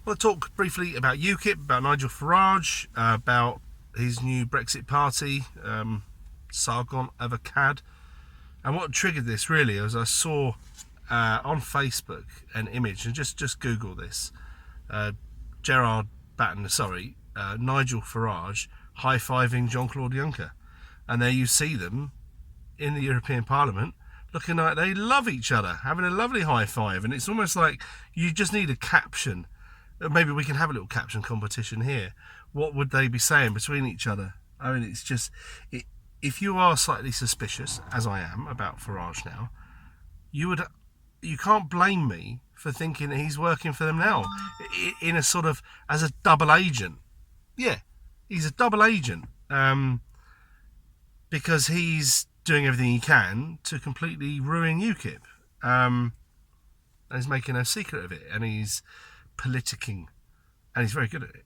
Well, I'll talk briefly about UKIP, about Nigel Farrage, about his new Brexit party, Sargon of Aakad. And what triggered this really was I saw on Facebook an image, and just Google this, Nigel Farage high-fiving Jean-Claude Juncker. And there you see them in the European Parliament looking like they love each other, having a lovely high five. And it's almost like you just need a caption. Maybe we can have a little caption competition here. What would they be saying between each other? I mean, it's just, if you are slightly suspicious, as I am, about Farage now, you can't blame me for thinking that he's working for them now in a sort of, as a double agent. Yeah, he's a double agent, because he's doing everything he can to completely ruin UKIP. And he's making no secret of it, and he's politicking, and he's very good at it.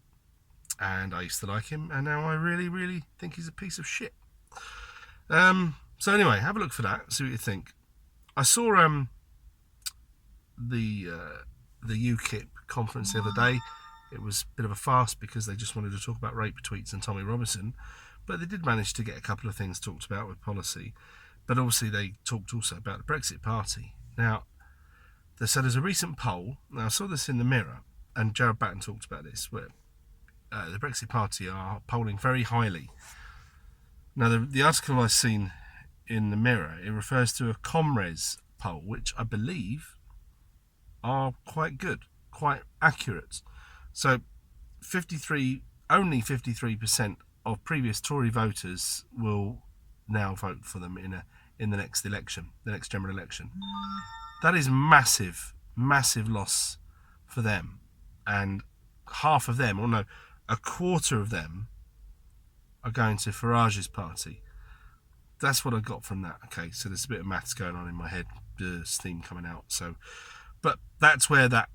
And I used to like him, and now I really, really think he's a piece of shit. So anyway, have a look for that, see what you think. I saw the UKIP conference the other day. It was a bit of a farce because they just wanted to talk about rape tweets and Tommy Robinson, but they did manage to get a couple of things talked about with policy. But obviously they talked also about the Brexit party. Now, so there's a recent poll. Now, I saw this in the Mirror, and Jared Batten talked about this, where the Brexit party are polling very highly. Now, the article I've seen in the Mirror, it refers to a Comres poll, which I believe are quite good, quite accurate. So, only 53% of previous Tory voters will now vote for them in the next election, the next general election. That is massive, massive loss for them. And half of them, or no, a quarter of them are going to Farage's party. That's what I got from that. Okay, so there's a bit of maths going on in my head, steam coming out. So, but that's where that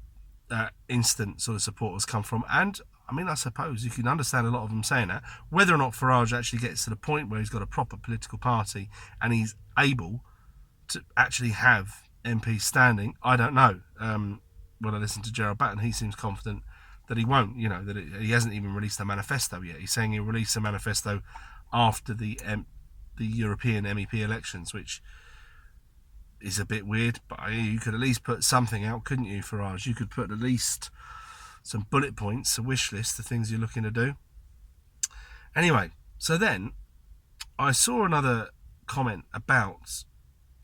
instant sort of support has come from. And I mean, I suppose you can understand a lot of them saying that. Whether or not Farage actually gets to the point where he's got a proper political party and he's able to actually have MPs standing, I don't know. When I listen to Gerald Batten, he seems confident that he won't. You know, that he hasn't even released a manifesto yet. He's saying he'll release a manifesto after the European MEP elections, which is a bit weird. But you could at least put something out, couldn't you, Farage? You could put at least some bullet points, a wish list of things you're looking to do. Anyway, so then I saw another comment about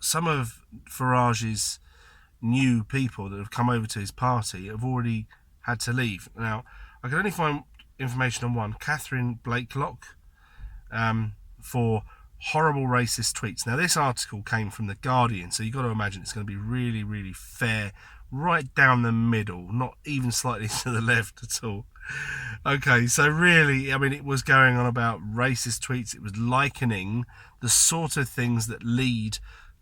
some of Farage's new people that have come over to his party have already had to leave. Now, I can only find information on one, Catherine Blaiklock, for horrible racist tweets. Now, this article came from The Guardian, so you've got to imagine it's going to be really, really fair, right down the middle, not even slightly to the left at all. Okay, so really, I mean, it was going on about racist tweets. It was likening the sort of things that lead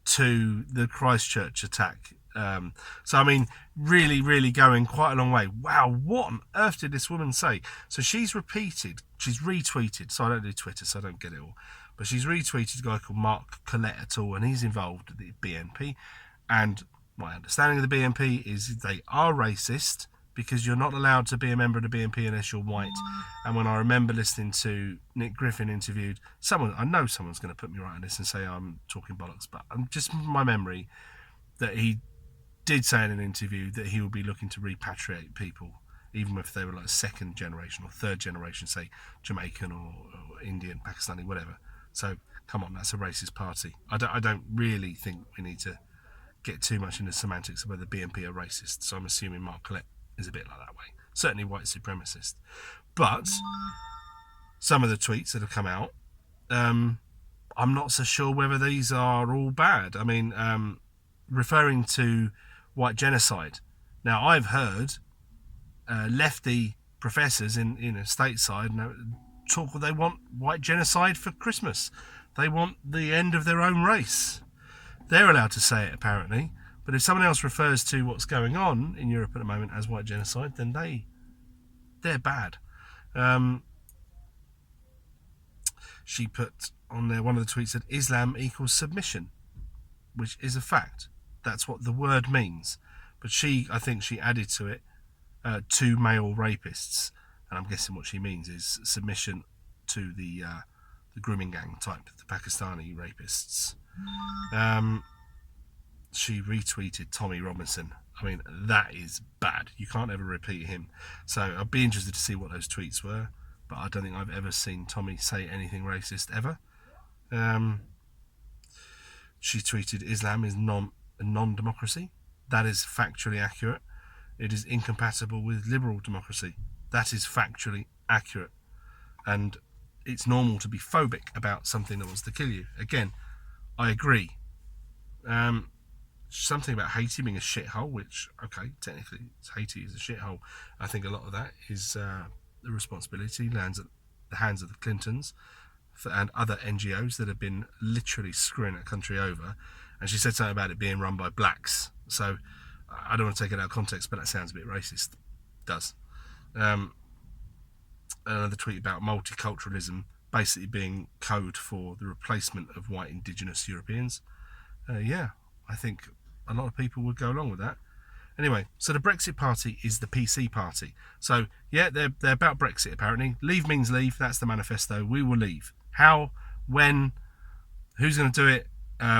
to the Christchurch attack. So, I mean, really, really going quite a long way. Wow, what on earth did this woman say? So she's retweeted, so I don't do Twitter, so I don't get it all, but she's retweeted a guy called Mark Collette et al., and he's involved with the BNP, and my understanding of the BNP is they are racist because you're not allowed to be a member of the BNP unless you're white. And when I remember listening to Nick Griffin interviewed someone, I know someone's going to put me right on this and say I'm talking bollocks, but I'm just my memory that he did say in an interview that he would be looking to repatriate people, even if they were like second generation or third generation, say Jamaican or Indian, Pakistani, whatever. So come on, that's a racist party. I don't really think we need to get too much into semantics of whether BNP are racist. So I'm assuming Mark Collette is a bit like that way. Certainly white supremacist. But some of the tweets that have come out, I'm not so sure whether these are all bad. I mean, referring to white genocide. Now, I've heard lefty professors in stateside talk. They want white genocide for Christmas. They want the end of their own race. They're allowed to say it, apparently. But if someone else refers to what's going on in Europe at the moment as white genocide, then they're bad. She put on there, one of the tweets said, Islam equals submission, which is a fact. That's what the word means. But I think she added to it, 2 male rapists, and I'm guessing what she means is submission to the grooming gang type, the Pakistani rapists. She retweeted Tommy Robinson. I mean, that is bad. You can't ever repeat him. So I'd be interested to see what those tweets were, but I don't think I've ever seen Tommy say anything racist ever. She tweeted, Islam is a non-democracy. That is factually accurate. It is incompatible with liberal democracy. That is factually accurate. And it's normal to be phobic about something that wants to kill you. Again, I agree. Something about Haiti being a shithole, which, okay, technically Haiti is a shithole. I think a lot of that is the responsibility lands at the hands of the Clintons and other NGOs that have been literally screwing that country over. And she said something about it being run by blacks. So I don't want to take it out of context, but that sounds a bit racist. It does. Another tweet about multiculturalism basically being code for the replacement of white indigenous Europeans. Yeah, I think a lot of people would go along with that. Anyway, so the Brexit party is the PC party. So yeah, they're about Brexit apparently. Leave means leave. That's the manifesto. We will leave. How, when, who's going to do it?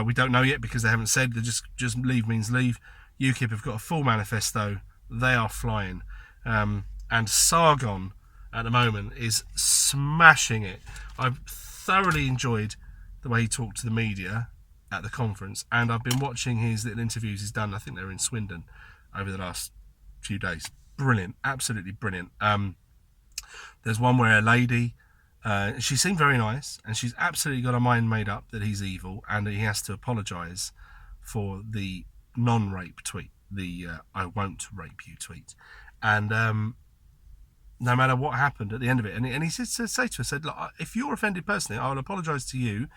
We don't know yet because they haven't said. They just leave means leave. UKIP have got a full manifesto. They are flying. And Sargon at the moment is smashing it. I've thoroughly enjoyed the way he talked to the media at the conference, and I've been watching his little interviews he's done. I think they're in Swindon over the last few days. Brilliant, absolutely brilliant. There's one where a lady, she seemed very nice, and she's absolutely got her mind made up that he's evil, and he has to apologise for the non-rape tweet, the I won't rape you tweet. And no matter what happened at the end of it, and he said, look, if you're offended personally, I will apologise to you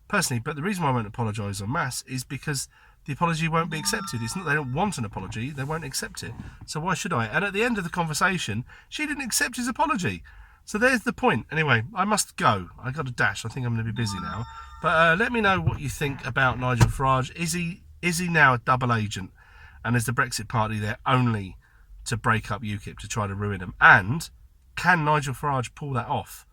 personally, but the reason why I won't apologise en masse is because the apology won't be accepted. It's not they don't want an apology, they won't accept it. So why should I? And at the end of the conversation, she didn't accept his apology. So there's the point. Anyway, I must go. I got a dash. I think I'm going to be busy now. But let me know what you think about Nigel Farage. Is he now a double agent? And is the Brexit party there only to break up UKIP, to try to ruin them? And can Nigel Farage pull that off?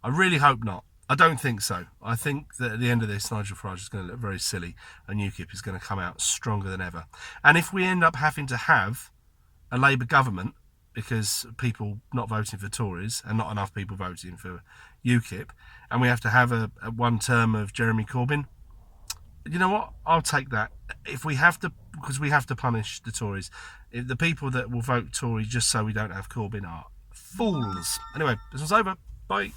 I really hope not. I don't think so. I think that at the end of this, Nigel Farage is going to look very silly and UKIP is going to come out stronger than ever. And if we end up having to have a Labour government, because people not voting for Tories and not enough people voting for UKIP, and we have to have a one term of Jeremy Corbyn, you know what? I'll take that. If we have to, because we have to punish the Tories. If the people that will vote Tory just so we don't have Corbyn are fools. Anyway, this one's over. Bye.